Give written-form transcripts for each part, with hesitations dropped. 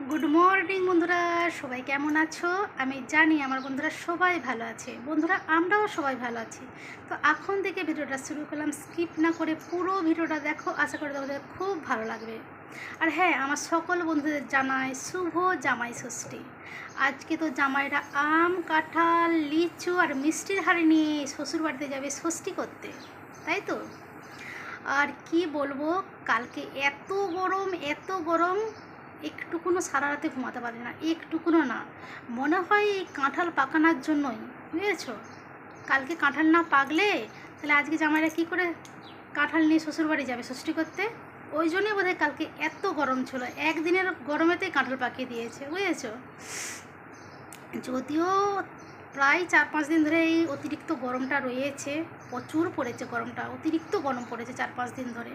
Good morning বন্ধুরা, সবাই কেমন আছো? আমি জানি আমার বন্ধুরা সবাই ভালো আছে। বন্ধুরা, আমরাও সবাই ভালো আছি। তো এখন থেকে ভিডিওটা শুরু করলাম, স্কিপ না করে পুরো ভিডিওটা দেখো, আশা করি তোমাদের খুব ভালো লাগবে। আর হ্যাঁ, আমার সকল বন্ধুদের জানাই শুভ জামাই ষষ্ঠী। আজকে তো জামাইরা আম, কাঁঠাল, লিচু আর মিষ্টির হাড়ি নিয়ে শ্বশুরবাড়িতে যাবে ষষ্ঠী করতে, তাই তো? আর কি বলবো, কালকে এত গরম, একটুকুনো সারা রাতে ঘুমাতে পারি না, একটুকুনো না। মনে হয় এই কাঁঠাল পাকানোর জন্যই, বুঝেছো? কালকে কাঁঠাল না পাকলে তাহলে আজকে জামাইরা কী করে কাঁঠাল নিয়ে শ্বশুরবাড়ি যাবে ষষ্ঠী করতে? ওই জন্যই বোধহয় কালকে এত গরম ছিল, একদিনের গরমেতেই কাঁঠাল পাকিয়ে দিয়েছে, বুঝেছো? যদিও প্রায় 4-5 দিন ধরে এই অতিরিক্ত গরমটা রয়েছে, প্রচুর পড়েছে গরমটা, অতিরিক্ত গরম পড়েছে 4-5 দিন ধরে।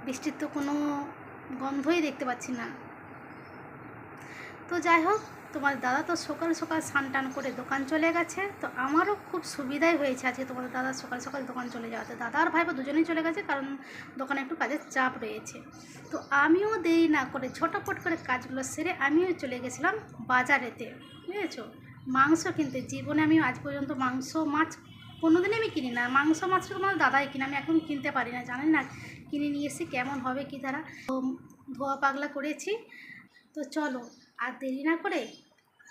বৃষ্টির তো কোনো গন্ধই দেখতে পাচ্ছি না। তো যাই হোক, তোমার দাদা তো সকাল সকাল স্নান টান করে দোকান চলে গেছে, তো আমারও খুব সুবিধাই হয়েছে আজকে তোমাদের দাদা সকাল সকাল দোকান চলে যাওয়াতে। দাদা আর ভাইপো দুজনেই চলে গেছে, কারণ দোকানে একটু কাজের চাপ রয়েছে। তো আমিও দেরি না করে ঝটাপট করে কাজগুলো সেরে আমিও চলে গেছিলাম বাজারেতে, বুঝেছো? মাংস কিনতে। জীবনে আমি আজ পর্যন্ত মাংস মাছ কোনোদিনই আমি কিনি না। মাংস মাছটা তোমার দাদাই কিনে, আমি এখন কিনতে পারি না, জানি না কিনে নিয়ে এসে কেমন হবে কি তারা। ধোয়া পাগলা করেছি। তো চলো আর দেরি না করে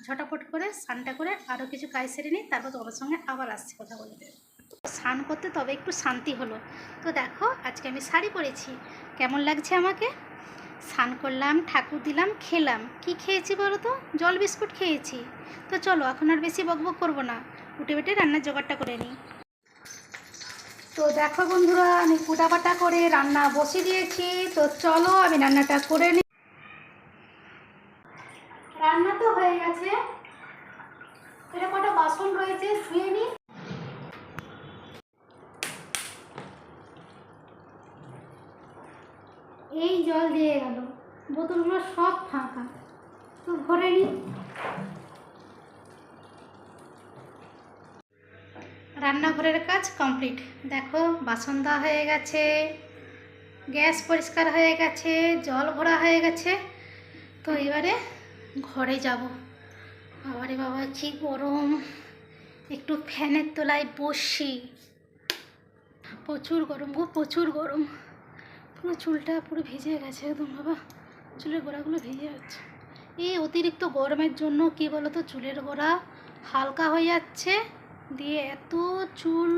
ঝটাপট করে স্নানটা করে আরও কিছু কাজ সেরে নিই, তারপর তোমার সঙ্গে আবার আসছি কথা বলতে। স্নান করতে তবে একটু শান্তি হলো। তো দেখো, আজকে আমি শাড়ি পরেছি, কেমন লাগছে আমাকে? স্নান করলাম, ঠাকুর দিলাম, খেলাম। কি খেয়েছি বলো তো? জল বিস্কুট খেয়েছি। তো চলো এখন আর বেশি বকবক করবো না, উঠে বেটে রান্নার জোগাড়টা করে নিই। তো দেখো বন্ধুরা, আমি কুটাবাটা করে রান্না বসিয়ে দিয়েছি। তো চলো আমি রান্নাটা করে নিই। রান্না তো হয়ে গেছে, এটা কটা বাসন রয়েছে, ধুয়ে নিই। এই জল দিয়ে গেল, বোতলগুলো সব ফাঁকা, তো ভরে নিই। রান্নাঘরের কাজ কমপ্লিট। দেখো, বাসন দেওয়া হয়ে গেছে, গ্যাস পরিষ্কার হয়ে গেছে, জল ভরা হয়ে গেছে। তো এবারে ঘরে যাব। বাবারে বাবা, কি গরম! একটু ফ্যানের তলায় বসি। প্রচুর গরম গো, প্রচুর গরম। পুরো চুলটা পুরো ভিজে গেছে একদম, বাবা চুলের গোড়াগুলো ভিজে যাচ্ছে। এই অতিরিক্ত গরমের জন্য কি বলো তো, চুলের গোড়া হালকা হয়ে যাচ্ছে, দিয়ে এত চুল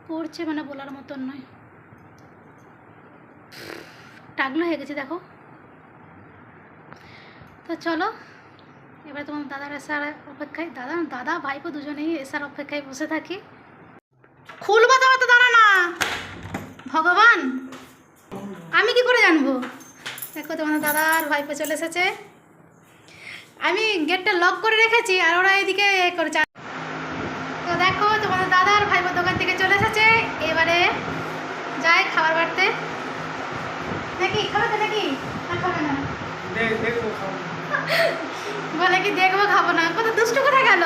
পড়ছে মানে বলার মতন নয়। টাগলো হয়ে গেছে দেখো। তো চলো এবার তোমার দাদার আসার অপেক্ষায়, দাদা ভাইপো দুজনেই আসার অপেক্ষায় বসে থাকি। খুলবা তো দাঁড়া না, ভগবান আমি কি করে জানবো? দেখো, তোমার দাদা আর ভাইপো চলে এসেছে। আমি গেটটা লক করে রেখেছি আর ওরা এদিকে করেছে। তো দেখো, তোমাদের দাদা আর ভাইপো দোকান থেকে চলে এসেছে। এবারে যাই খাবার বাড়তে। নাকি খাবে তো নাকি? খাবে না বলে কি দেখবো, খাবো না। কত দুষ্টু কোথায় গেল?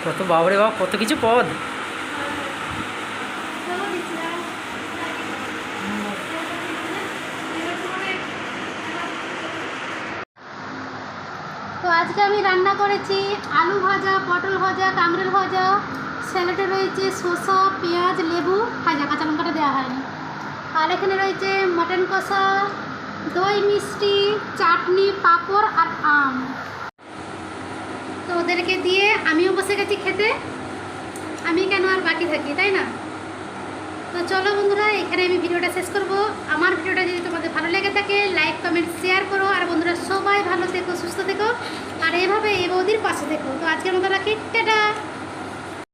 কত বাবরে বাবা, কত কিছু পদ। তো আজকে আমি রান্না করেছি আলু ভাজা, পটল ভাজা, কাঁকরোল ভাজা, স্যালাডে রয়েছে শসা, পেঁয়াজ, লেবু ভাজা, কাঁচা লঙ্কাটা দেওয়া হয়নি। আর এখানে রয়েছে মটন কষা, দই মিষ্টি, চাটনি, পাঁপড় আর আম। তো ওদেরকে দিয়ে আমিও বসে গেছি খেতে। আমি কেন আর বাকি থাকি, তাই না? তো চলো বন্ধুরা, এখানে আমি ভিডিওটা শেষ করব। আমার ভিডিওটা যদি তোমাদের ভালো লেগে থাকে, লাইক কমেন্ট শেয়ার করো। আর বন্ধুরা সবাই ভালো থেকো, সুস্থ থেকো, আর এইভাবে এই বৌদির পাশে থেকো। তো আজকের মতো রাখি, টাটা।